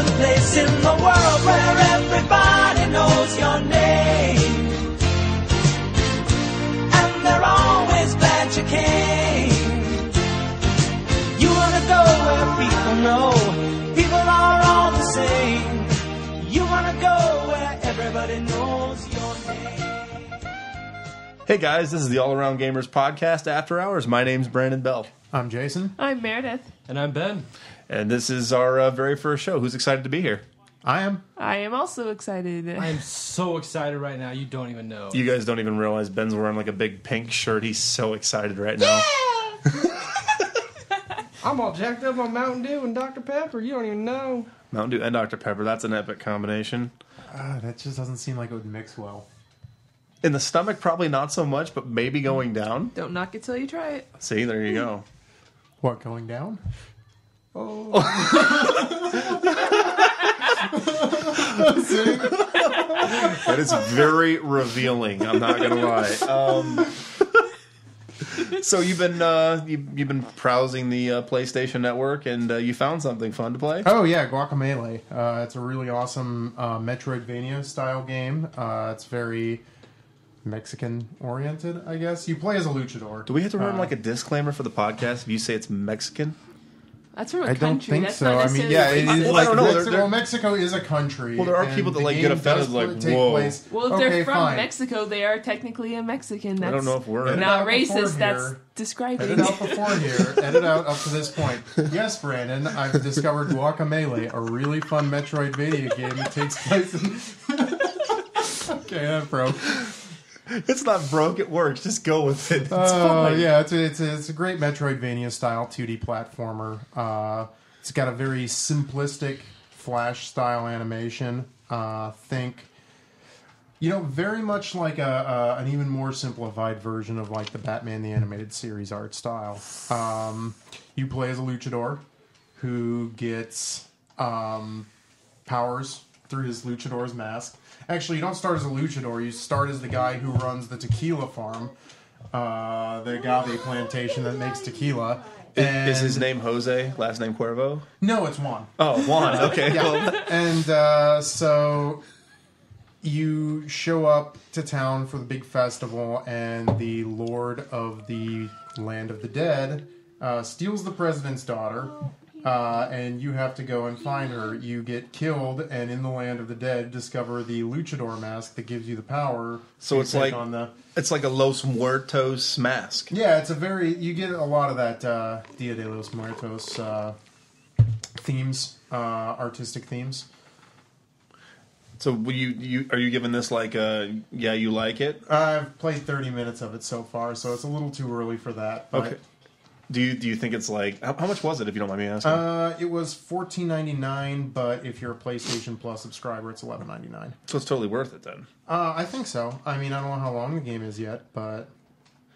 one place in the world where everybody knows your name. And they're always glad you came. You wanna go where people know people are all the same. You wanna go where everybody knows your name. Hey guys, this is the All Around Gamers Podcast After Hours. My name's Brandon Bell. I'm Jason. I'm Meredith. And I'm Ben. And this is our very first show. Who's excited to be here? I am. I am also excited. I am so excited right now. You don't even know. You guys don't even realize Ben's wearing like a big pink shirt. He's so excited right now. I'm all jacked up on Mountain Dew and Dr. Pepper. You don't even know. Mountain Dew and Dr. Pepper. That's an epic combination. That just doesn't seem like it would mix well. In the stomach, probably not so much, but maybe going down. Don't knock it till you try it. See, there you go. What, going down? Oh. That is very revealing. I'm not gonna lie. So you've been browsing the PlayStation Network and you found something fun to play? Oh yeah, Guacamelee. It's a really awesome Metroidvania style game. It's very Mexican oriented, I guess. You play as a luchador. Do we have to run like a disclaimer for the podcast if you say it's Mexican? That's from a I don't country. think That's so. not I mean, necessarily yeah, it is Well, I like don't know. Mexico. Mexico is a country. Well, there are and people that the like game get offended, does like, take whoa. place- Well, if okay, they're from fine. Mexico, they are technically a Mexican. That's I don't know if we're... Edit not out before racist. That's here. describing. Edit out before here. Edit out up to this point. Yes, Brandon, I've discovered Guacamelee, a really fun Metroidvania game that takes place in... Okay, that broke. It's not broke, it works. Just go with it. It's Oh, fine. yeah, it's a great Metroidvania-style 2D platformer. It's got a very simplistic Flash-style animation. Think, very much like an even more simplified version of like the Batman the Animated Series art style. You play as a luchador who gets powers through his luchador's mask. Actually, you don't start as a luchador. You start as the guy who runs the tequila farm, the agave plantation that makes tequila. Is his name Jose? Last name Cuervo? No, it's Juan. Oh, Juan. Okay. Yeah. And so you show up to town for the big festival, and the Lord of the Land of the Dead steals the president's daughter, and you have to go and find her. You get killed, and in the Land of the Dead, discover the luchador mask that gives you the power. So it's like it's like a Los Muertos mask. Yeah, you get a lot of that Dia de los Muertos themes, artistic themes. So are you giving this like a you like it? I've played 30 minutes of it so far, so it's a little too early for that. But Okay. Do you think it's like how much was it, if you don't mind me asking? it was $14.99, but if you're a PlayStation Plus subscriber, it's $11.99. So it's totally worth it then. I think so. I mean, I don't know how long the game is yet, but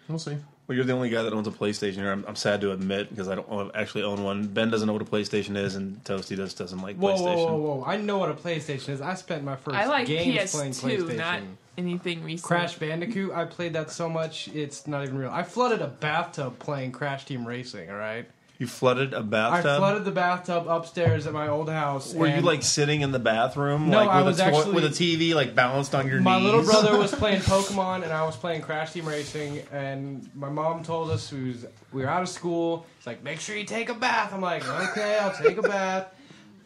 we'll see. Well, you're the only guy that owns a PlayStation here. I'm sad to admit because I don't actually own one. Ben doesn't know what a PlayStation is, and Toasty just doesn't like PlayStation. Whoa. I know what a PlayStation is. I spent my first I like games playing PS2, PlayStation. not anything recent. Crash Bandicoot, I played that so much, it's not even real. I flooded a bathtub playing Crash Team Racing, alright? You flooded a bathtub? I flooded the bathtub upstairs at my old house. Were you like sitting in the bathroom, No, like I with was a actually... with a TV like balanced on your My knees? little brother was playing Pokemon, and I was playing Crash Team Racing, and my mom told us we were out of school. It's like, make sure you take a bath. I'm like, okay, I'll take a bath.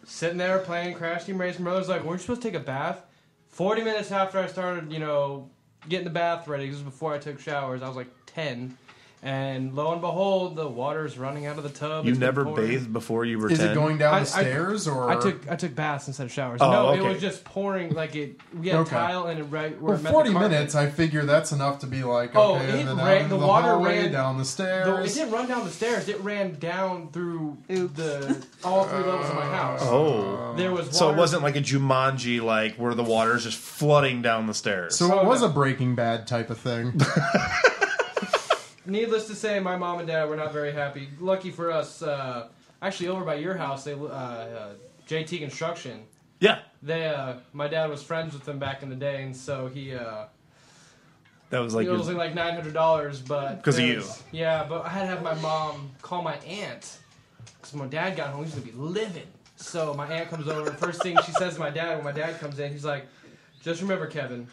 Sitting there playing Crash Team Racing. Brother's like, weren't you supposed to take a bath? 40 minutes after I started, getting the bath ready, this was before I took showers, I was like 10. And lo and behold, the water's running out of the tub. You never bathed before you were 10? Is it going down the stairs, or...? I took baths instead of showers. Oh, No, okay. It was just pouring, like it... We had tile and it right where it met 40 the carpet. minutes, I figure that's enough to be like, okay, and then out into the water hallway, ran down the stairs. It didn't run down the stairs. It ran down through all 3 levels of my house. Oh. There was water. So it wasn't like a Jumanji, like, where the water's just flooding down the stairs. So it was a Breaking Bad type of thing. Needless to say, my mom and dad were not very happy. Lucky for us, actually over by your house, they JT Construction. Yeah. My dad was friends with them back in the day, and so he That was like... it was like $900, but... Because of you. Yeah, but I had to have my mom call my aunt, because when my dad got home, he was going to be livid. So my aunt comes over. First thing she says to my dad when my dad comes in, he's like, "Just remember, Kevin,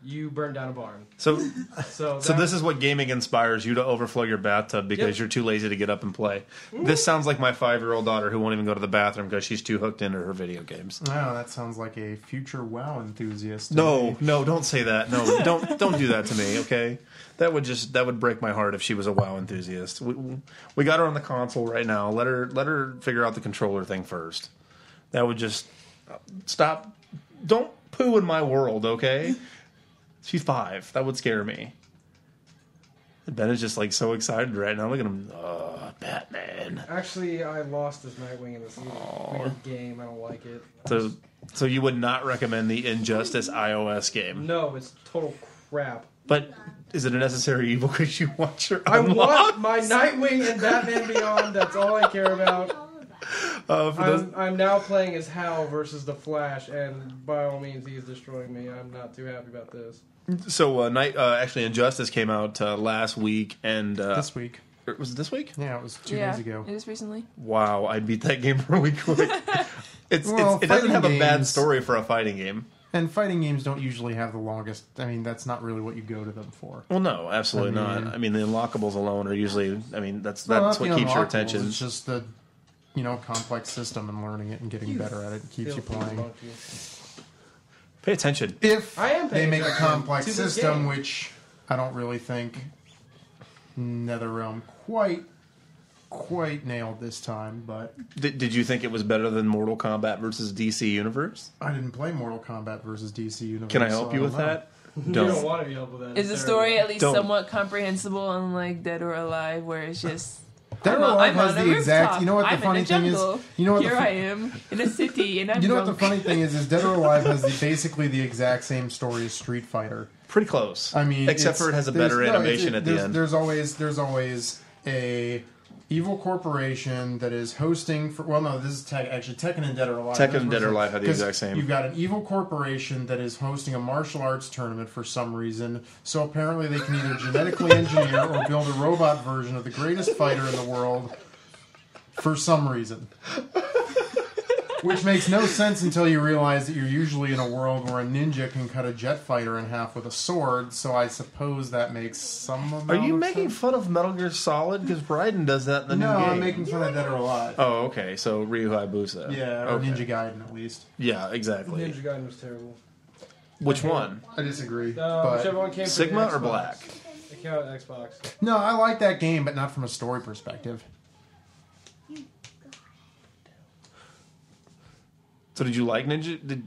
you burned down a barn." So So this is what gaming inspires you to overflow your bathtub because Yep. you're too lazy to get up and play. This sounds like my 5-year-old daughter who won't even go to the bathroom because she's too hooked into her video games. Oh, that sounds like a future WoW enthusiast. to No, me. no, don't say that. No, don't do that to me, okay? That would break my heart if she was a WoW enthusiast. We got her on the console right now. Let her figure out the controller thing first. That would just stop. Don't poo in my world, okay? She's 5. That would scare me. Ben is just like so excited right now. Look at him. Batman. Actually, I lost this Nightwing in this weird game. I don't like it. So you would not recommend the Injustice iOS game? No, it's total crap. But is it a necessary evil because you want your I unlock? want my Nightwing and Batman Beyond. That's all I care about. I'm now playing as Hal versus the Flash, and by all means, he's destroying me. I'm not too happy about this. So actually Injustice came out last week, and This week. was it this week? Yeah, it was 2 Yeah, days ago. it is recently. Wow, I beat that game really quick. It doesn't fighting have a bad games- story for a fighting game. And fighting games don't usually have the longest. I mean, that's not really what you go to them for. Well, no, absolutely I mean- not. I mean, the unlockables alone are usually. I mean, that's Well, not what the keeps your unlockables, attention. It's just the complex system and learning it and getting better at it keeps you Filthy playing. monkey. Pay attention. If I am they paying make a attention complex to this system, game. which I don't really think NetherRealm quite nailed this time, but Did you think it was better than Mortal Kombat versus DC Universe? I didn't play Mortal Kombat versus DC Universe. Can I so help you don't with know. that? You don't want to be helped with that. Is the It's story terrible. at least Don't. somewhat comprehensible, unlike Dead or Alive, where it's just Dead or I'm Alive has on a the exact. rooftop. You know what the I'm funny in a thing is? jungle. You know what Here the I am in a city, and I'm you know what drunk. the funny thing is Dead or Alive has basically the exact same story as Street Fighter. Pretty close. I mean, except for it has a there's- better no, animation at the there's- end. There's always a evil corporation that is hosting for. Well, no, this is actually Tekken and Dead or Alive. Tekken Those and were Dead or some- Alive had the 'cause exact same. You've got an evil corporation that is hosting a martial arts tournament for some reason. So apparently they can either genetically engineer or build a robot version of the greatest fighter in the world for some reason. Which makes no sense until you realize that you're usually in a world where a ninja can cut a jet fighter in half with a sword, so I suppose that makes some amount Are you of making sense. fun of Metal Gear Solid? Because Raiden does that in the No, new game. I'm making fun of Dead or Alive. Oh, okay. So Ryu Hayabusa. Yeah, or okay. Ninja Gaiden at least. Yeah, exactly. Ninja Gaiden was terrible. Which one? I disagree. Whichever But one came Sigma for or the Xbox. Black? It came out on Xbox. no, I like that game, but not from a story perspective. So did you like Ninja?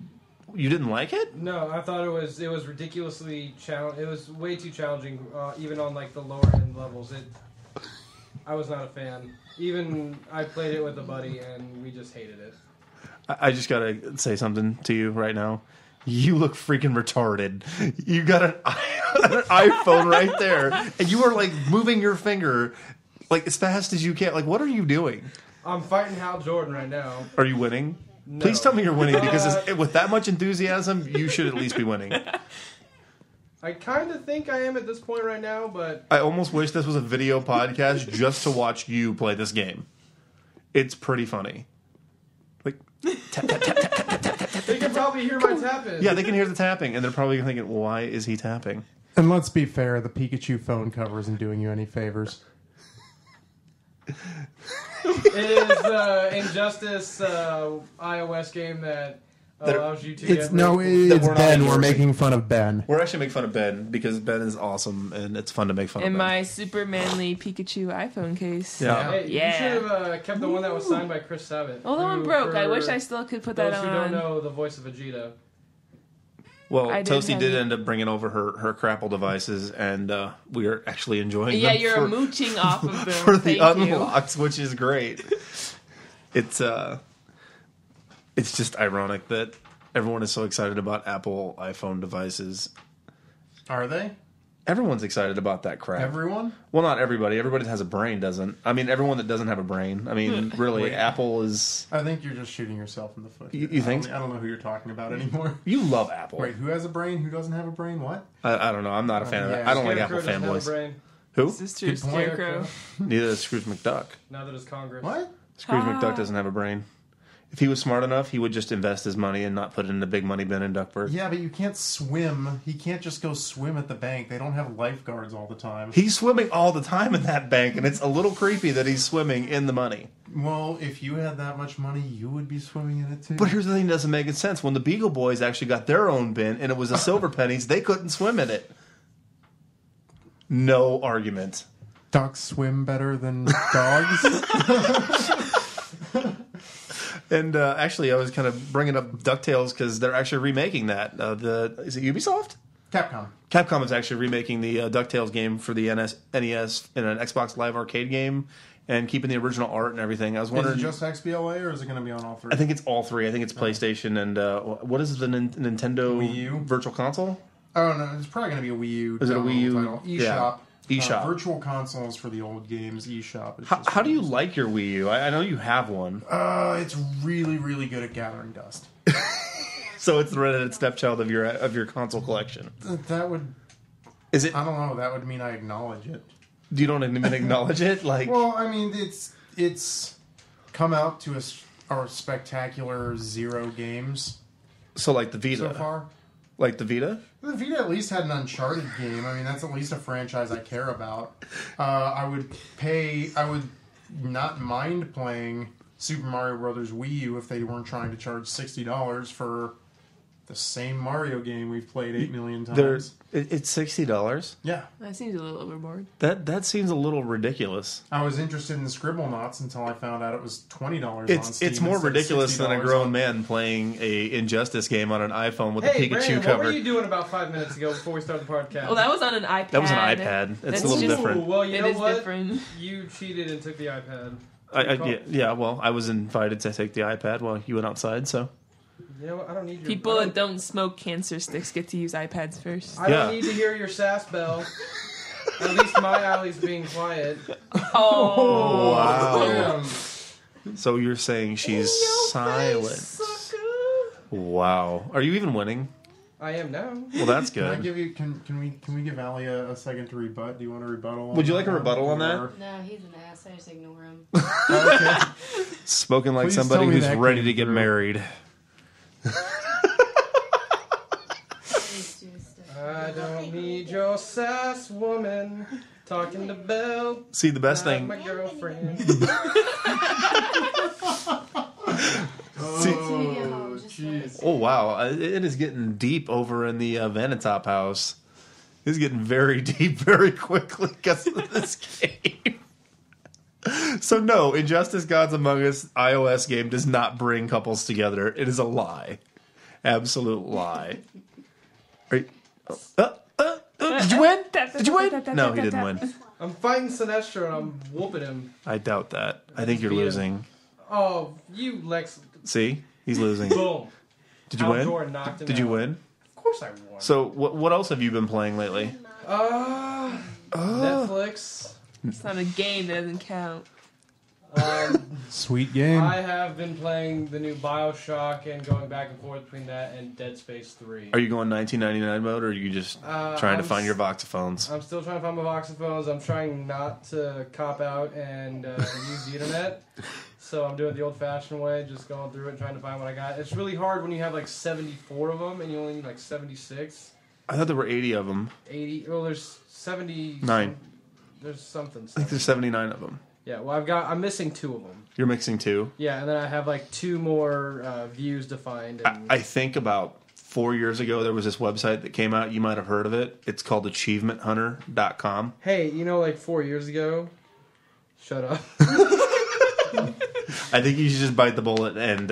You didn't like it? No, I thought it was ridiculously It was way too challenging, even on like the lower end levels. I was not a fan. Even I played it with a buddy, and we just hated it. I just gotta say something to you right now. You look freaking retarded. You got an iPhone right there, and you are like moving your finger like as fast as you can. Like, what are you doing? I'm fighting Hal Jordan right now. Are you winning? No. Please tell me you're winning because with that much enthusiasm, you should at least be winning. I kind of think I am at this point right now, but I almost wish this was a video podcast just to watch you play this game. It's pretty funny. Like, tap, tap, tap, tap, tap, tap, tap, tap. they can probably hear my tapping. Yeah, they can hear the tapping, and they're probably thinking, why is he tapping? And let's be fair, the Pikachu phone cover isn't doing you any favors. It is Injustice iOS game that allows you to It's get no, That it's we're not Ben. We're endorsing. making fun of Ben. We're actually making fun of Ben because Ben is awesome, and it's fun to make fun in of Ben. my super manly Pikachu iPhone case. Yeah. Hey, Yeah. you should have kept the one that was signed by Chris Sabat. Oh, that one who, broke. I for wish I still could put that Those on. who don't know the voice of Vegeta. Well, I did Toasty have did it. end up bringing over her Crapple devices, and we are actually enjoying Yeah, them you're for, mooching off of them. for the Thank you. unlocks, which is great. It's just ironic that everyone is so excited about Apple iPhone devices. Are they? Everyone's excited about that crap. Everyone? Well, not everybody. Everybody that has a brain doesn't. I mean, everyone that doesn't have a brain. I mean, really, Wait. Apple is... I think you're just shooting yourself in the foot. You think? I don't know who you're talking about anymore. You love Apple. Wait, who has a brain? Who doesn't have a brain? What? I don't know. I'm not a fan of yeah. that. I don't like Apple Scarecrow doesn't have a fanboys. brain. Who? Sister Good point. Scarecrow. Neither does Scrooge McDuck. Neither does Congress. What? Scrooge Ah. McDuck doesn't have a brain. If he was smart enough, he would just invest his money and not put it in a big money bin in Duckburg. Yeah, but you can't swim. He can't just go swim at the bank. They don't have lifeguards all the time. He's swimming all the time in that bank, and it's a little creepy that he's swimming in the money. Well, if you had that much money, you would be swimming in it too. But here's the thing that doesn't make sense. When the Beagle Boys actually got their own bin, and it was a silver pennies, they couldn't swim in it. No argument. Ducks swim better than dogs? And actually, I was kind of bringing up DuckTales because they're actually remaking that. Is it Ubisoft? Capcom. Capcom is actually remaking the DuckTales game for the NES in an Xbox Live Arcade game and keeping the original art and everything. I was wondering, Is it just XBLA or is it going to be on all three? I think it's all three. I think it's PlayStation and what is the Nintendo Wii U? Virtual Console? Oh, no, it's probably going to be a Wii U. Is it a Wii U? Title. eShop. Yeah. eShop. Virtual consoles for the old games. eShop. Is How do you like your Wii U? I know you have one. It's really, really good at gathering dust. So it's the redheaded stepchild of your console collection. That would... Is it? I don't know. That would mean I acknowledge it. You don't even acknowledge it? Like, Well, I mean, it's come out to a spectacular 0 games so like the Vita. so far. Like the Vita? The Vita at least had an Uncharted game. I mean, that's at least a franchise I care about. I would not mind playing Super Mario Brothers Wii U if they weren't trying to charge $60 for the same Mario game we've played 8 million times. It's $60. Yeah. That seems a little overboard. That seems a little ridiculous. I was interested in Scribblenauts until I found out it was $20 on Steam. It's more instead of ridiculous than a grown on- man playing a Injustice game on an iPhone with a Hey, Pikachu Brandon, cover. what were you doing about 5 minutes ago before we started the podcast? Well, that was on an iPad. That was an iPad. It's That's a little just- different. Ooh, well, you It know is what? different. You cheated and took the iPad. Well, I was invited to take the iPad while you went outside, so. You know what? I don't need your... People I that don't smoke cancer sticks get to use iPads first. I don't need to hear your sass bell. At least my alley's being quiet. Oh, Wow. Damn. So you're saying she's silent. Wow. Are you even winning? I am now. Well, that's Can I good. give you? Can we give Ali a second to rebut? Do you want a rebuttal? on Would you like a that? rebuttal on that? Or- No, he's an ass. I just ignore him. Okay. Spoken like Please somebody tell me who's that ready came to get through. married. He's just, I don't need your sass, woman. Talking to Belle. See, the best not thing. my girlfriend. oh, jeez. Oh wow, it is getting deep over in the Vanitop house. It's getting very deep very quickly because of this game. So no, Injustice Gods Among Us iOS game does not bring couples together. It is a lie. Absolute lie. Are you, did you win? Did you win? No, he didn't win. I'm fighting Sinestro and I'm whooping him. I doubt that. I think you're Beat him. losing. Oh, you Lex. See? He's losing. Boom. Did you win? Outdoor knocked him Did you out. win? Of course I won. So what else have you been playing lately? Netflix. it's not a game that doesn't count. Sweet game. I have been playing the new Bioshock and going back and forth between that and Dead Space 3. Are you going 1999 mode, or are you just trying to I'm find your voxophones? I'm still trying to find my voxophones. I'm trying not to cop out and use the internet. So I'm doing it the old-fashioned way, just going through it and trying to find what I got. It's really hard when you have like 74 of them and you only need like 76. I thought there were 80 of them. 80. Well, there's 70. Nine. There's something. I think there's 79 of them. Yeah. Well, I'm missing 2 of them. You're mixing two. Yeah, and then I have like 2 more views to find. And I think about 4 years ago there was this website that came out. You might have heard of it. It's called AchievementHunter.com. hey, like 4 years ago. Shut up. I think you should just bite the bullet and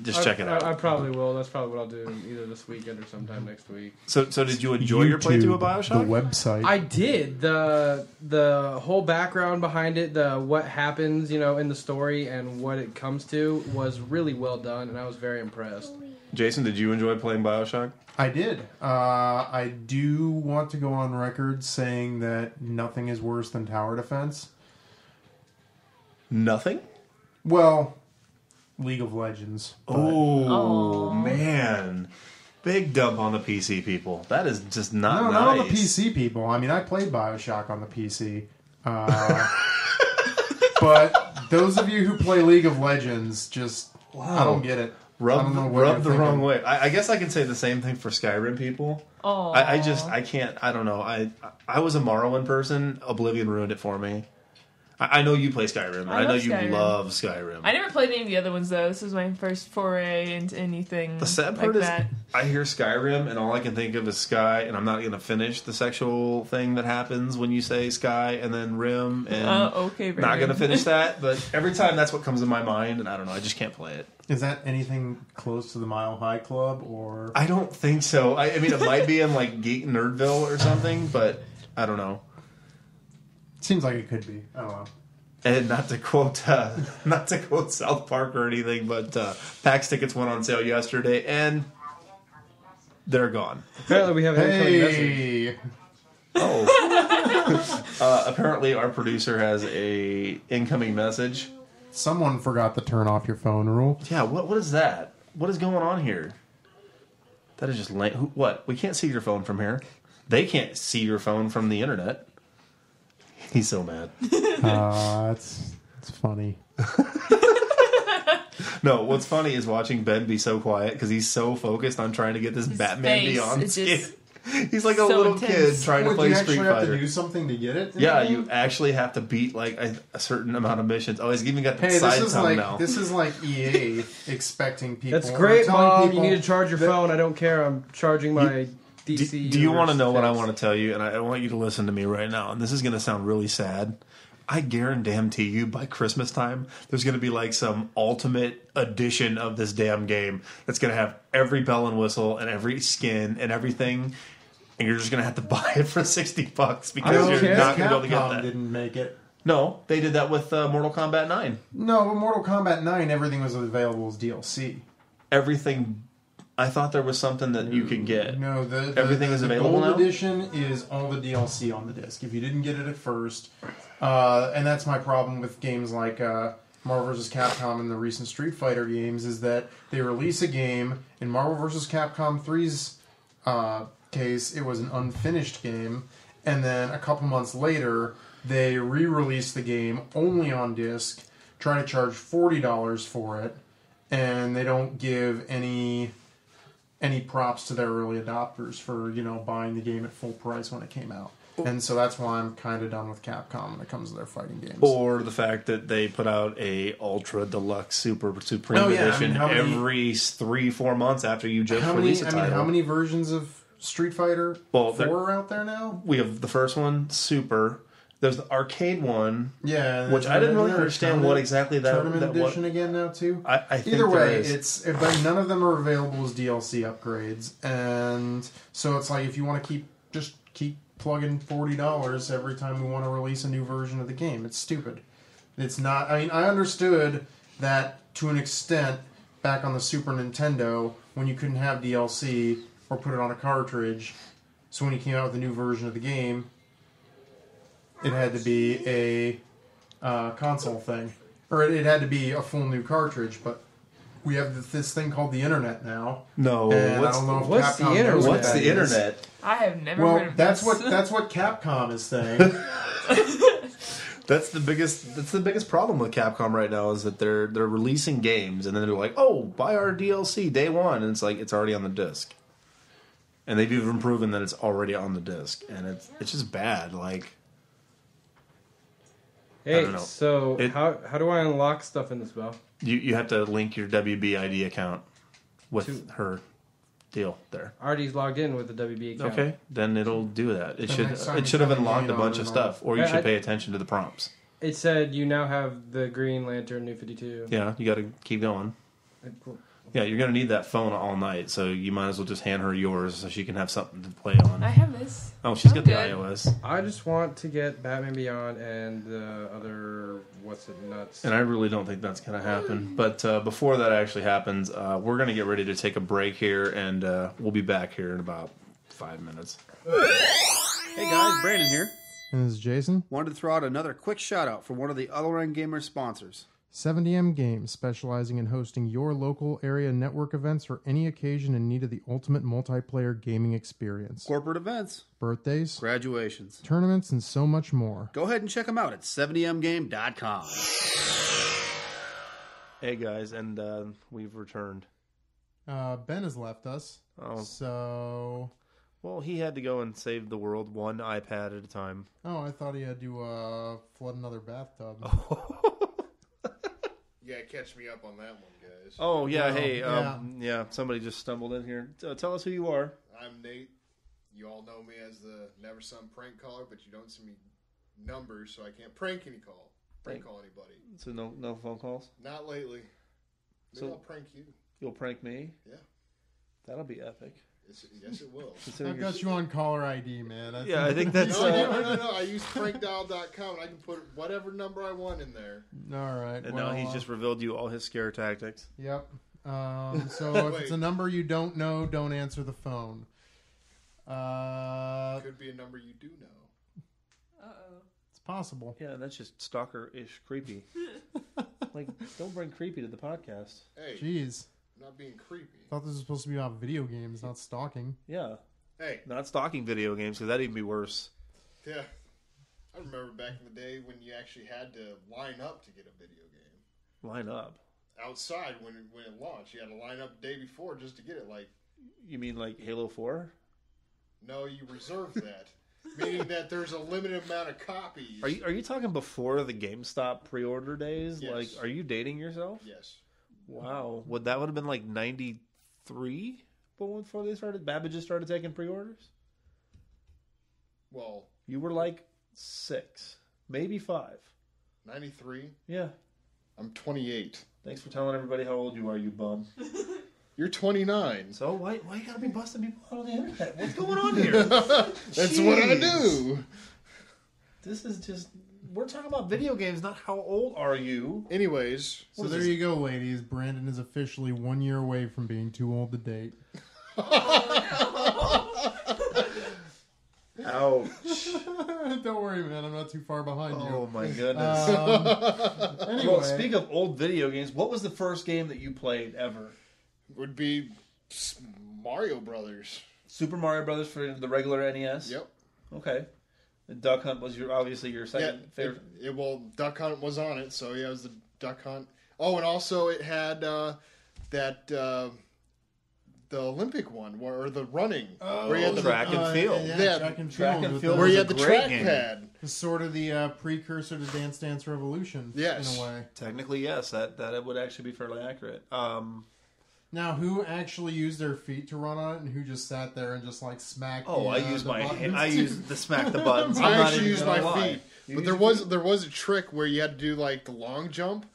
just check it out. I probably will. That's probably what I'll do either this weekend or sometime next week. So did you enjoy your playthrough of Bioshock? The website. I did. The whole background behind it, the what happens, in the story and what it comes to was really well done, and I was very impressed. Jason, did you enjoy playing Bioshock? I did. I do want to go on record saying that nothing is worse than tower defense. Nothing? Well, League of Legends. but- Oh, man. Big dump on the PC people. That is just not No, nice. not on the PC, people. I mean, I played Bioshock on the PC. But those of you who play League of Legends, just I don't get it. I don't know what Rub the you're wrong thinking. way. I guess I can say the same thing for Skyrim people. Oh, I can't. I don't know. I was a Morrowind person. Oblivion ruined it for me. I know you play Skyrim. And I know love you Skyrim. love Skyrim. I never played any of the other ones though. This was my first foray into anything. The sad like part is, that. I hear Skyrim, and all I can think of is Sky, and I'm not going to finish the sexual thing that happens when you say Sky and then Rim, and Okay, very not going to good. finish that. But every time that's what comes in my mind, and I don't know, I just can't play it. Is that anything close to the Mile High Club or? I don't think so. I mean, it might be in like Geek Nerdville or something, but I don't know. Seems like it could be. I don't know. And not to quote South Park or anything, but PAX tickets went on sale yesterday, and they're gone. Apparently, we have an incoming message. Hey, Oh, apparently our producer has a incoming message. someone forgot to turn off your phone rule. Yeah, what is that? What is going on here? That is just lame. What? We can't see your phone from here. They can't see your phone from the internet. He's so mad. It's funny. No, what's funny is watching Ben be so quiet because he's so focused on trying to get this Batman face Beyond is skin. just He's like a so little intense. kid trying to Would play you Street actually have Fighter. to do something to get it? Yeah, you actually have to beat like a certain amount of missions. Oh, he's even got the Hey, side this is tongue like now. this is like EA expecting people. That's or great, telling Mom. people You need to charge your that- phone. I don't care. I'm charging my DC. Do you want to know what I fix. want to tell you? And I want you to listen to me right now. And this is going to sound really sad. I guarantee you by Christmas time, there's going to be like some ultimate edition of this damn game that's going to have every bell and whistle and every skin and everything. And you're just going to have to buy it for $60 I because don't you're care. not going to be able to get Capcom that. didn't make it. No, they did that with Mortal Kombat 9. No, but Mortal Kombat 9, everything was available as DLC. Everything. I thought there was something that you could get. No, the Everything is the available Gold now? Edition is all the DLC on the disc. If you didn't get it at first, and that's my problem with games like Marvel vs. Capcom and the recent Street Fighter games, is that they release a game. In Marvel vs. Capcom 3's case, it was an unfinished game, and then a couple months later, they re-release the game only on disc, try to charge $40 for it, and they don't give any props to their early adopters for, buying the game at full price when it came out. And so that's why I'm kind of done with Capcom when it comes to their fighting games. Or the fact that they put out a ultra deluxe super supreme Oh, yeah, I mean, edition how many- every 3-4 months after you just how release many, a title. how many versions of Street Fighter Well, 4 there- are out there now? We have the first one, Super. There's the arcade one, Yeah. which I didn't really understand what exactly that Tournament that edition what. again now too. I think Either there way, is. but none of them are available as DLC upgrades, and so it's like if you want to keep plugging $40 every time we want to release a new version of the game, it's stupid. It's not. I mean, I understood that to an extent back on the Super Nintendo when you couldn't have DLC or put it on a cartridge. So when you came out with a new version of the game, it had to be a console thing, or it had to be a full new cartridge. But we have this thing called the internet now. No, And I what's, don't know if what's the Capcom internet? knows what what's that the is. internet? I have never heard Well, of that's this. that's what Capcom is saying. That's the biggest problem with Capcom right now is that they're releasing games and then they're like, oh, buy our DLC day one, and it's like it's already on the disc. And they've even proven that it's already on the disc, and it's just bad. Like, I Hey, don't know. so It- how do I unlock stuff in this spell? you have to link your WBID account with To- her deal there. Artie's logged in with the WB account. Okay, then it'll do that. It Then should next time it you should have have a unlocked a game bunch on of and all. stuff, or you I- should pay attention to the prompts. It said you now have the Green Lantern New 52. Yeah, you got to keep going. Cool. Yeah, you're gonna need that phone all night, so you might as well just hand her yours so she can have something to play on. I have this. Oh, she's I'm got the good. iOS, I just want to get Batman Beyond and the other what's it nuts. and I really don't think that's gonna happen. But before that actually happens, we're gonna get ready to take a break here, and we'll be back here in about 5 minutes. Hey guys, Brandon here. And this is Jason. Wanted to throw out another quick shout out for one of the Other End Gamer sponsors. 70M Games, specializing in hosting your local area network events for any occasion in need of the ultimate multiplayer gaming experience. Corporate events, Birthdays, graduations. tournaments, and so much more. Go ahead and check them out at 70mgame.com. Hey guys, and we've returned. Ben has left us. Oh. So... Well, he had to go and save the world one iPad at a time. Oh, I thought he had to flood another bathtub. Yeah, catch me up on that one, guys. Oh, yeah, Well, hey, yeah. somebody just stumbled in here. Tell us who you are. I'm Nate. You all know me as the Never Some Prank Caller, but you don't see me numbers, so I can't prank call anybody. So no phone calls? Not lately. Maybe So- I'll prank you. You'll prank me? Yeah. That'll be epic. Yes, it will. Considering I've you're- got you on caller ID, man. That's Yeah, I think that's... No. I use prankdial.com, and I can put whatever number I want in there. All right. And now he's just revealed you all his scare tactics. Yep. So if Wait. it's a number you don't know, don't answer the phone. Could be a number you do know. Uh-oh. It's possible. Yeah, that's just stalker-ish creepy. Like, don't bring creepy to the podcast. Hey, Jeez. I'm not being creepy. Thought this was supposed to be about video games, not stalking. Yeah. Hey, Not stalking video games, because that'd even be worse. yeah. I remember back in the day when you actually had to line up to get a video game. Line up. Outside when it launched, you had to line up the day before just to get it. Like, You mean like Halo 4? no, you reserve that, meaning that there's a limited amount of copies. Are you talking before the GameStop pre-order days? Yes. Like, are you dating yourself? Yes. Wow. Would that have been like 93 before they started? Babbage's started taking pre-orders? Well, You were like 6, maybe 5. 93. Yeah. I'm 28. Thanks for telling everybody how old you are, you bum. You're 29. So why you gotta be busting people out on the internet? What's going on here? That's what I do. This is just... We're talking about video games, not how old are you. Anyways, So What is there this? you go, ladies. Brandon is officially 1 year away from being too old to date. Ouch. Don't worry, man. I'm not too far behind Oh you. my goodness. Anyway, Well, speak of old video games, what was the first game that you played ever? would be Mario Brothers. Super Mario Brothers for the regular NES? Yep. Okay. And Duck Hunt was obviously your second favorite. Well, Duck Hunt was on it, so yeah, it was the Duck Hunt. Oh, and also it had the Olympic one, or the running, where you had the Track and field. Yeah, track and track field. and with field the- where you was had a the great track game. pad. It's sort of the precursor to Dance Dance Revolution. Yes. In a way. Technically, yes, that would actually be fairly accurate. Now, who actually used their feet to run on it, and who just sat there and just like smacked? Oh, I the use my buttons? hand. I use the smack the buttons. I'm I not actually even used gonna my lie. feet, You but use there was a trick where you had to do like the long jump.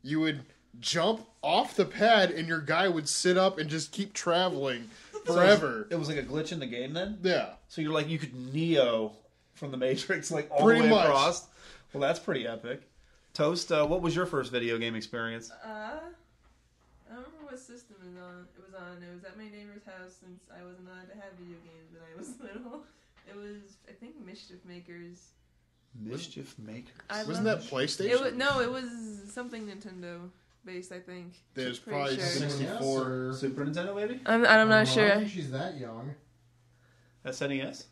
You would jump off the pad, and your guy would sit up and just keep traveling forever. It was like a glitch in the game then? Yeah. So you're like, you could Neo from the Matrix, like all Pretty the way much. across. Well, that's pretty epic. Toast, what was your first video game experience? I don't remember what system it was on. It was at my neighbor's house since I wasn't allowed to have video games when I was little. It was, I think, Mischief Makers. Mischief Makers. I Wasn't love- that PlayStation? it was something Nintendo based, I think. There's Pretty probably sure. 64. Or- Super Nintendo, maybe? I'm I not don't sure. think she's that young. SNES?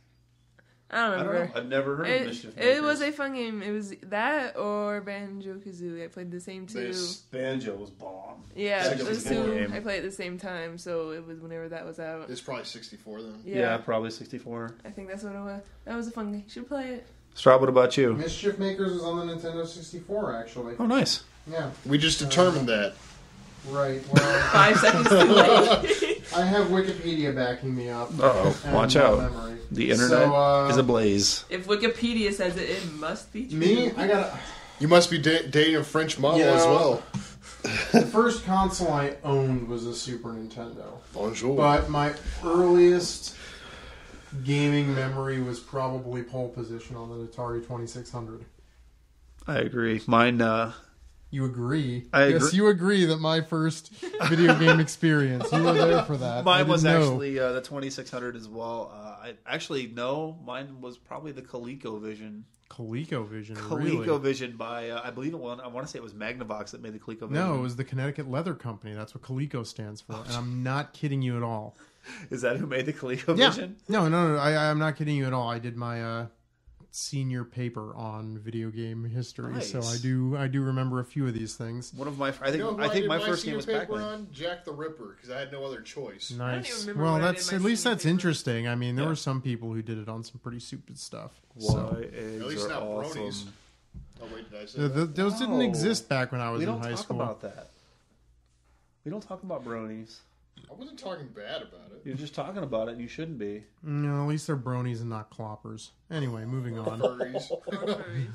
I don't I don't remember. know. I've never heard of Mischief Makers. It was a fun game. It was that or Banjo Kazooie. I played the same two. This Banjo was bomb. Yeah, Banjo those was a good two game. I played at the same time, so it was whenever that was out. It's probably 64 then. Yeah, probably 64. I think that's what it was. That was a fun game. Should play it. Straub, what about you? Mischief Makers was on the Nintendo 64, actually. Oh, nice. Yeah, We just determined that. right. Well, 5 seconds too late. I have Wikipedia backing me up. Uh-oh. and Watch my out. memory. The internet So, is ablaze. If Wikipedia says it, it must be true. Me, I got You must be dating a French model Yeah. as well. the first console I owned was a Super Nintendo, Bonjour. but my earliest gaming memory was probably pole position on the Atari 2600. I agree. Mine, You agree? I Yes, agree. you agree that my first video game experience. You were there for that. I mine didn't was know. actually the 2600 as well. Mine was probably the ColecoVision. ColecoVision. ColecoVision Really? by, I believe I want to say it was Magnavox that made the ColecoVision. No, it was the Connecticut Leather Company. That's what Coleco stands for, and I'm not kidding you at all. Is that who made the Yeah. ColecoVision? No, I'm not kidding you at all. I did my senior paper on video game history, so Nice. I do remember a few of these things. One of my, You know who I think did my first senior game was paper Pac-Man. on? Jack the Ripper, because I had no other choice. Nice. remember Well, what I that's did at my least senior that's paper. interesting. I mean, there Yeah. were some people who did it on some pretty stupid stuff. Why So. eggs At least are not awesome. bronies. Oh wait, did I say that? Those didn't No. exist back when I was We in don't high talk school. about that. We don't talk about bronies. I wasn't talking bad about it. You're just talking about it, and you shouldn't be. No, at least they're bronies and not cloppers. Anyway, moving on. Furries. Or furries.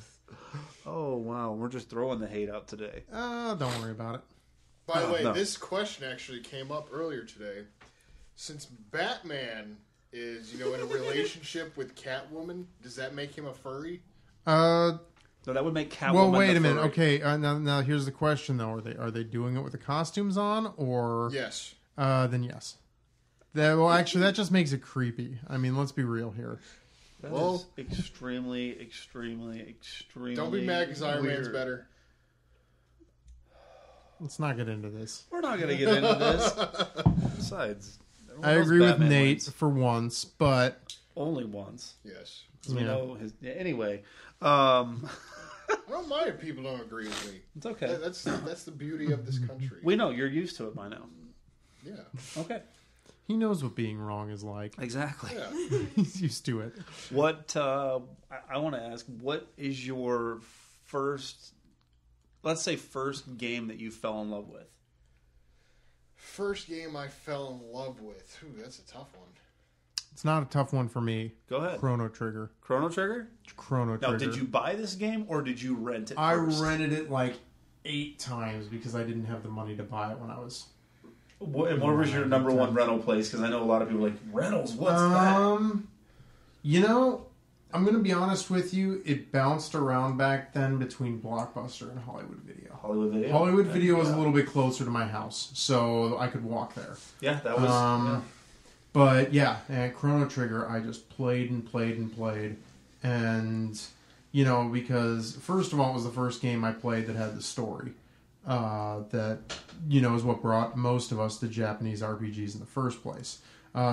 Oh wow, we're just throwing the hate out today. Don't worry about it. By the way, no. this question actually came up earlier today. Since Batman is, in a relationship with Catwoman, does that make him a furry? Uh, So that would make Catwoman. well, wait the a minute. furry. Okay, now here's the question though: Are they doing it with the costumes on, or Yes. then yes. Actually, that just makes it creepy. I mean, let's be real here. That Well- is extremely. Don't be mad because Iron Man's weird. better. Let's not get into this. We're not gonna get into this. Besides, everyone I knows agree with Batman Nate wins. for once, but Only once. Yes. 'Cause we Yeah. know his. Yeah, anyway, I don't mind if people don't agree with me. it's okay. That's the beauty of this country. We know you're used to it by now. Yeah. Okay. he knows what being wrong is like. Exactly. Yeah. He's used to it. What I want to ask, what is your first, let's say, first game that you fell in love with? First game I fell in love with. Ooh, that's a tough one. It's not a tough one for me. Go ahead. Chrono Trigger. Chrono Trigger? Chrono Trigger. Now, did you buy this game or did you rent it I first? rented it like 8 times because I didn't have the money to buy it when I was. And what was your number one rental place? Because I know a lot of people are like, rentals, what's that? I'm going to be honest with you. It bounced around back then between Blockbuster and Hollywood Video. Hollywood Video? Hollywood Video was a Yeah. little bit closer to my house, so I could walk there. Yeah, that was... yeah. But yeah, and Chrono Trigger, I just played and played and played. And, because first of all, it was the first game I played that had the story. That, is what brought most of us to Japanese RPGs in the first place.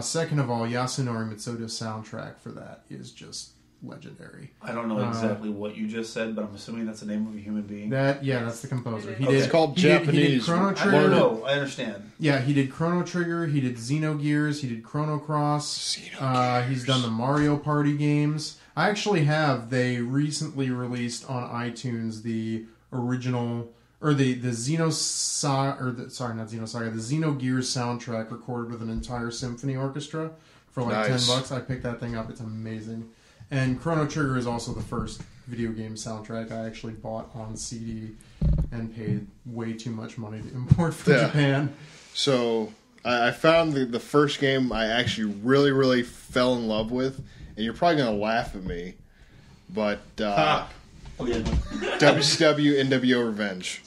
Second of all, Yasunori Mitsuda's soundtrack for that is just legendary. I don't know exactly what you just said, but I'm assuming that's the name of a human being. That's the composer. He Okay. did, It's called he did Japanese. Chrono I Trigger. don't know. I understand. Yeah, he did Chrono Trigger, he did Xenogears, he did Chrono Cross. He's done the Mario Party games. I actually have. They recently released on iTunes the original, or the Xenosaga, or not Xenosaga, the Xenogears soundtrack recorded with an entire symphony orchestra for like Nice. $10. I picked that thing up. It's amazing. And Chrono Trigger is also the first video game soundtrack I actually bought on CD and paid way too much money to import from Yeah. Japan. So I found the first game I actually really, really fell in love with, and you're probably going to laugh at me, but Okay. WCW NWO Revenge.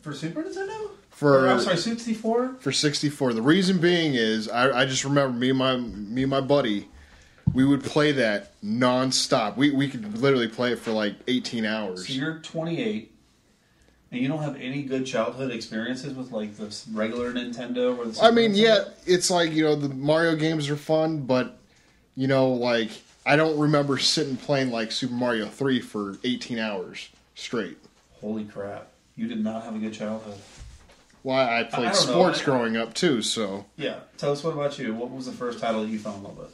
For Super Nintendo? For I'm sorry, 64? for 64. The reason being is I just remember me and my buddy, we would play that nonstop. We could literally play it for like 18 hours. So you're 28, and you don't have any good childhood experiences with like the regular Nintendo or the Super I mean, Nintendo? yeah, it's like, the Mario games are fun, but, like, I don't remember sitting playing like Super Mario 3 for 18 hours straight. Holy crap. You did not have a good childhood. Well, I I played don't know. sports growing up too, so. Yeah. Tell us, what about you? What was the first title that you fell in love with?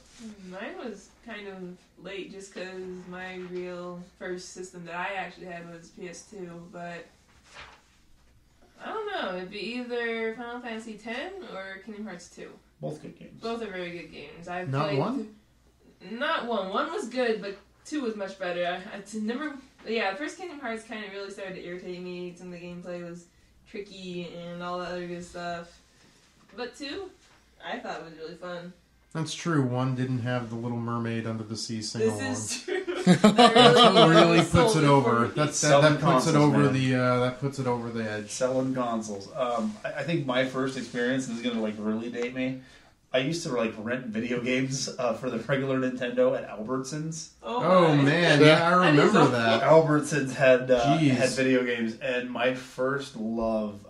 Mine was kind of late just because my real first system that I actually had was PS2, but I don't know. It'd be either Final Fantasy X or Kingdom Hearts 2. Both good games. Both are very good games. I've Not played one? Not one. One was good, but 2 was much better. The first Kingdom Hearts kind of really started to irritate me. Some of the gameplay was tricky and all that other good stuff. But 2, I thought was really fun. That's true. One didn't have the Little Mermaid under the sea sing along. This is true. That really puts sold it for over. me. That puts Selling it consoles, over man. that puts it over the edge. Selling consoles. I think my first experience, this is going to like really date me. I used to like rent video games for the regular Nintendo at Albertsons. Oh my. man, yeah, I That is remember so that. Albertsons had Jeez. video games, and my first love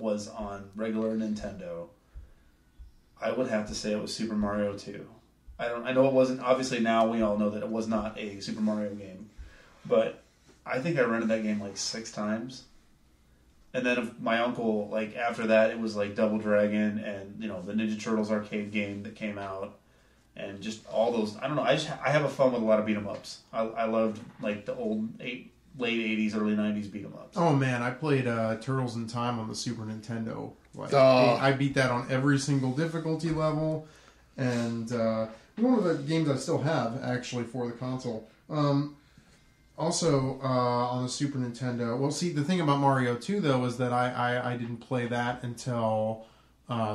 was on regular Nintendo. I would have to say it was Super Mario 2. I know it wasn't. Obviously, now we all know that it was not a Super Mario game, but I think I rented that game like 6 times. And then my uncle, like after that, it was like Double Dragon and the Ninja Turtles arcade game that came out, and just all those. I don't know. I have a fun with a lot of beat 'em ups. I loved like the old late '80s, early '90s beat 'em ups. Oh man, I played Turtles in Time on the Super Nintendo. Like, Oh. I beat that on every single difficulty level, and one of the games I still have actually for the console. Also, on the Super Nintendo. Well, see, the thing about Mario 2, though, is that I didn't play that until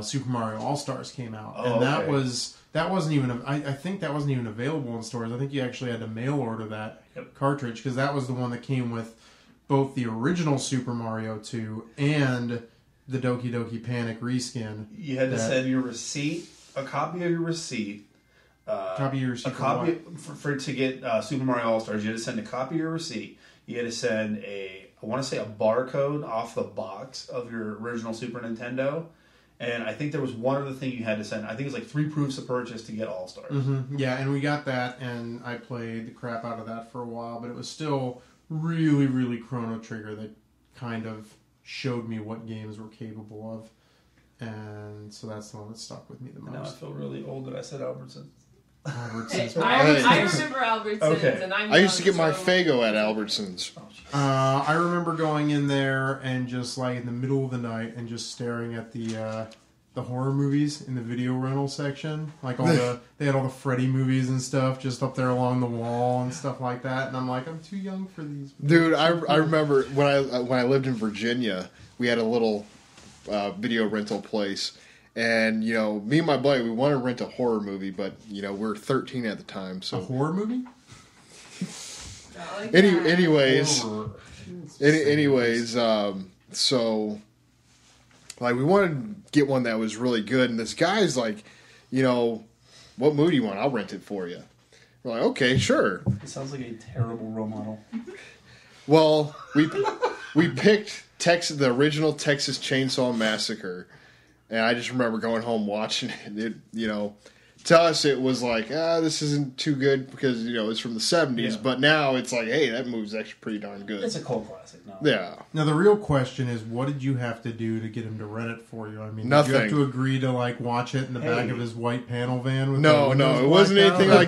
Super Mario All-Stars came out. Oh, and that okay. wasn't even... I think that wasn't even available in stores. I think you actually had to mail order that cartridge, because that was the one that came with both the original Super Mario 2 and the Doki Doki Panic reskin. You had to send your receipt, a copy of your receipt. Copy of your receipt a copy for to get Super Mario All Stars. You had to send a copy of your receipt. You had to send I want to say a barcode off the box of your original Super Nintendo, and I think there was one other thing you had to send. I think it was like 3 proofs of purchase to get All Stars. Mm-hmm. Yeah, and we got that, and I played the crap out of that for a while, but it was still really, really Chrono Trigger that kind of showed me what games were capable of, and so that's the one that stuck with me the most. Now I feel really old that I said Albertsons. Albertsons. I remember Albertsons, Okay. and I'm I used to young, get my so- Faygo at Albertsons. I remember going in there and just like in the middle of the night and just staring at the horror movies in the video rental section, like they had all the Freddy movies and stuff just up there along the wall and stuff like that, and I'm like, I'm too young for these. Dude, I remember when I lived in Virginia, we had a little video rental place. And, me and my buddy, we wanted to rent a horror movie, but, we were 13 at the time. So A horror movie? Not like that. anyways, Horror. so, like, we wanted to get one that was really good. And this guy's like, what movie do you want? I'll rent it for you. We're like, okay, sure. It sounds like a terrible role model. Well, we picked the original Texas Chainsaw Massacre. And I just remember going home watching it. To us it was like, this isn't too good because, it's from the 70s. Yeah. But now it's like, hey, that movie's actually pretty darn good. It's a cult classic now. Yeah. Now the real question is, what did you have to do to get him to rent it for you? I mean, Nothing. did you have to agree to like watch it in the back of his white panel van? With the No, windows it wasn't blacked anything out? like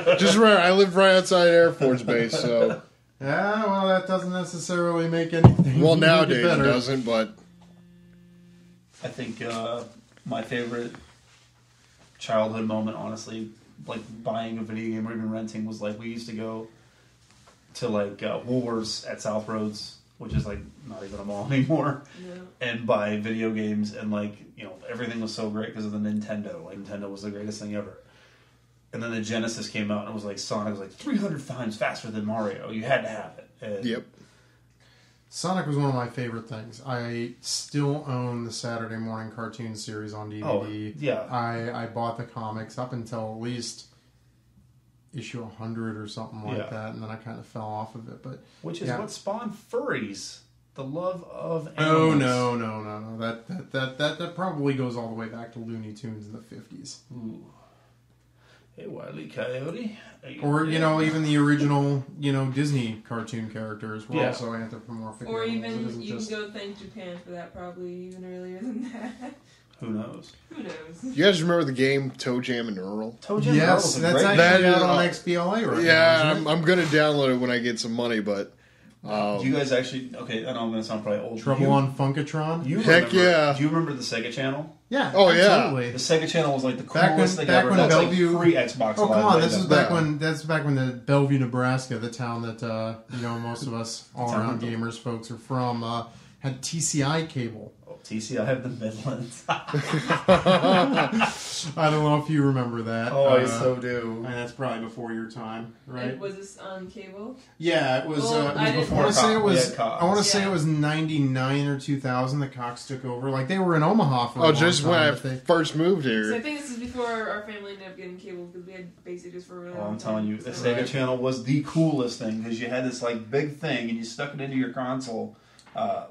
that. Just remember, I lived right outside Air Force Base, so... Yeah, well, that doesn't necessarily make anything. Well, make nowadays it better. doesn't, but... I think my favorite childhood moment, honestly, like buying a video game or even renting, was like we used to go to like Woolworths at South Roads, which is like not even a mall anymore, and buy video games, and like everything was so great because of the Nintendo. Like Nintendo was the greatest thing ever. And then the Genesis came out and it was like Sonic was like 300 times faster than Mario. You had to have it. And Yep. Sonic was one of my favorite things. I still own the Saturday morning cartoon series on DVD. Oh, yeah. I bought the comics up until at least issue 100 or something like Yeah. that, and then I kind of fell off of it. But Which is yeah. what spawned furries. The love of Oh animals. no! That probably goes all the way back to Looney Tunes in the 50s, Ooh. Hey, Wile E. Coyote. or even the original Disney cartoon characters were Yeah. also anthropomorphic. Or animals. It even isn't you just- can go thank Japan for that, probably even earlier than that. Who knows? Who knows? You guys remember the game Toe Jam and Earl? Toe Jam Yes, Earl's a that's great actually That is- out on XBLA right now. Yeah, isn't it? I'm going to download it when I get some money, but... Do you guys actually? Okay, I know I'm going to sound probably old. Trouble you, on Funkatron. You Heck remember, yeah. Do you remember the Sega Channel? Yeah. Oh, yeah. absolutely. The Sega Channel was like the Back when- coolest thing back ever. when That's Bellevue- like free Xbox Oh Live. come on! back This is then. back when the Bellevue, Nebraska, the town that most of us all around gamers folks are from, had TCI cable. Oh, TCI have the Midlands. I don't know if you remember that. Oh, I so do. And that's probably before your time, right? And was this on cable? Yeah, it was. Well, I didn't- I want to say it We was. had Cox. I want to say Yeah. it was 99 or 2000 that Cox took over. Like they were in Omaha for. a Oh, long just time, when I but they- first moved So I here. think this is before our family ended up getting cable because we had basic just for a really Oh, long I'm telling you, time. the So- Sega Channel was the coolest thing because you had this like big thing and you stuck it into your console,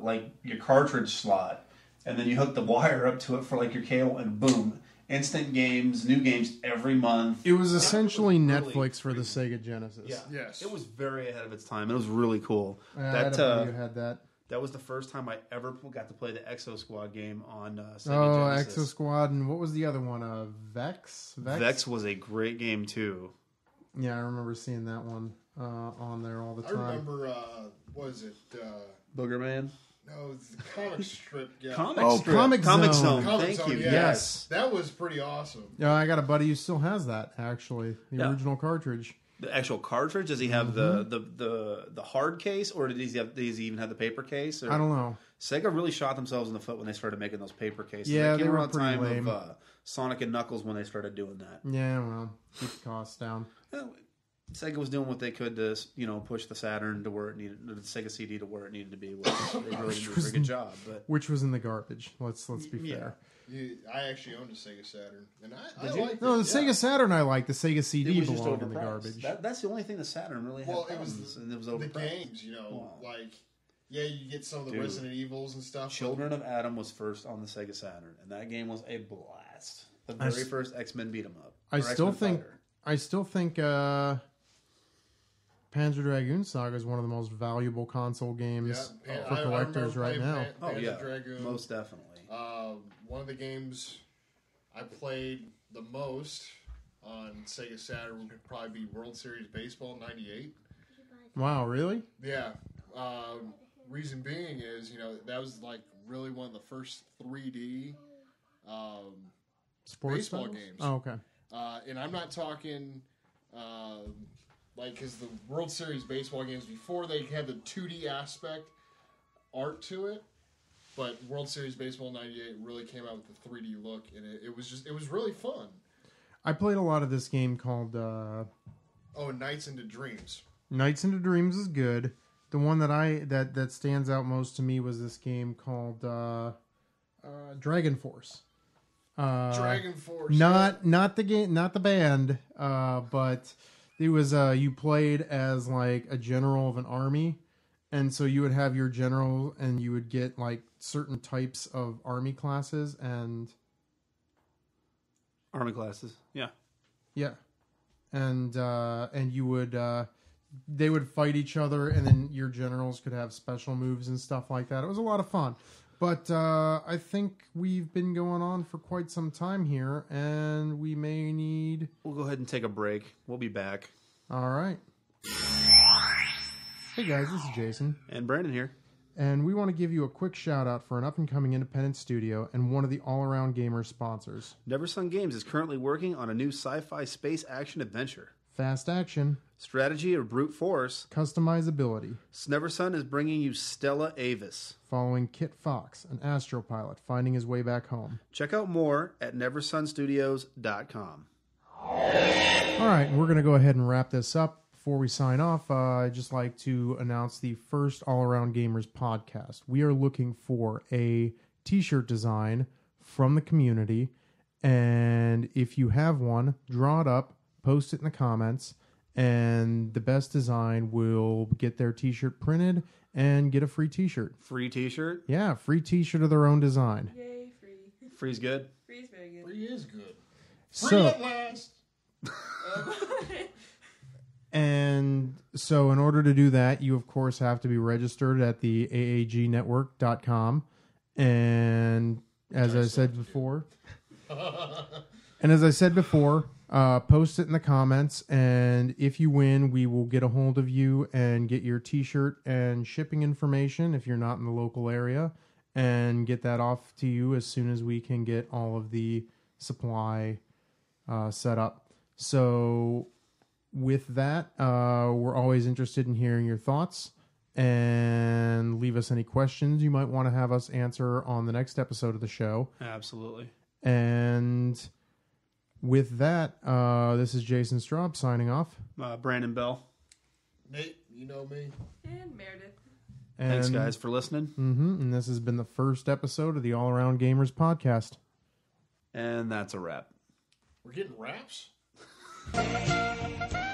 like your cartridge slot, and then you hooked the wire up to it for like your cable, and boom, instant games, new games every month. It was essentially really Netflix for the Sega Genesis. Yeah. Yes. It was very ahead of its time. It was really cool. I had a buddy who had that. That was the first time I ever got to play the Exo Squad game on Sega Oh, Genesis. Exo Squad, and what was the other one? Vex? Vex was a great game too. Yeah, I remember seeing that one on there all the I time. remember, what was it? Booger Man. No, it's the comic strip. Yeah. Comic Zone. Comic Thank Zone, you. yeah. Yes. That was pretty awesome. Yeah, I got a buddy who still has that, actually. The Yeah. original cartridge. The actual cartridge? Does he have Mm-hmm. the hard case, or does he even have the paper case? Or? I don't know. Sega really shot themselves in the foot when they started making those paper cases. Yeah, That they came were around the pretty time lame. of Sonic and Knuckles when they started doing that. Yeah, well, keep the costs down. Well, Sega was doing what they could to, push the Saturn to where it needed, the Sega CD to where it needed to be. Which they really did a pretty good job. But Which was in the garbage. Let's be fair. I actually owned a Sega Saturn, and I Did you? liked No, it. the Sega Saturn I like. The Sega it CD was just belonged in the overpriced. garbage. That's the only thing the Saturn really had Well, it problems, was and it was the overpriced. games, like you get some of the Dude. Resident Evils and stuff. Children of Adam was first on the Sega Saturn, and that game was a blast. The I very s- first X-Men beat 'em up. I Or still X-Men think Fighter. Panzer Dragoon Saga is one of the most valuable console games for collectors right now. Panzer Dragoon. Most definitely. One of the games I played the most on Sega Saturn would probably be World Series Baseball '98. Wow, really? Yeah. Reason being is, that was like really one of the first 3D Sports baseball battles? games. Oh, okay. And I'm not talking because the World Series baseball games before they had the 2D aspect art to it, but World Series Baseball '98 really came out with the 3D look, and it was really fun. I played a lot of this game called And Nights into Dreams. Nights into Dreams is good. The one that stands out most to me was this game called Dragon Force. Dragon Force. Not the game, not the band, but it was you played as like a general of an army, and so you would have your general, and you would get like certain types of army classes, and Army classes. Yeah. and you would they would fight each other, and then your generals could have special moves and stuff like that. It was a lot of fun. But I think we've been going on for quite some time here, and we may need... We'll go ahead and take a break. We'll be back. All right. Hey guys, this is Jason. And Brandon here. And we want to give you a quick shout out for an up-and-coming independent studio and one of the all-around gamer sponsors. Never Sun Games is currently working on a new sci-fi space action adventure. Fast action, Strategy or brute force, customizability, Never Sun is bringing you Stella Avis. following Kit Fox, an astropilot finding his way back home. Check out more at neversunstudios.com. All right, we're going to go ahead and wrap this up. Before we sign off, I'd just like to announce the first All Around Gamers podcast. We are looking for a t-shirt design from the community, and if you have one, draw it up, post it in the comments, and the best design will get their t-shirt printed and get a free t-shirt. Free t-shirt. Yeah, free t-shirt of their own design. Yay, free. Free's good. Free's very good. Free is good. So- Free at last. And so in order to do that, you of course have to be registered at the aagnetwork.com. And as I said before, post it in the comments. And if you win, we will get a hold of you and get your t-shirt and shipping information if you're not in the local area, and get that off to you as soon as we can get all of the supply set up. So with that, we're always interested in hearing your thoughts, and leave us any questions you might want to have us answer on the next episode of the show. Absolutely. And with that, this is Jason Straub signing off. Brandon Bell. Nate, you know me. And Meredith. And, Thanks, guys, for listening. And this has been the first episode of the All Around Gamers podcast. And that's a wrap. We're getting raps? Hey,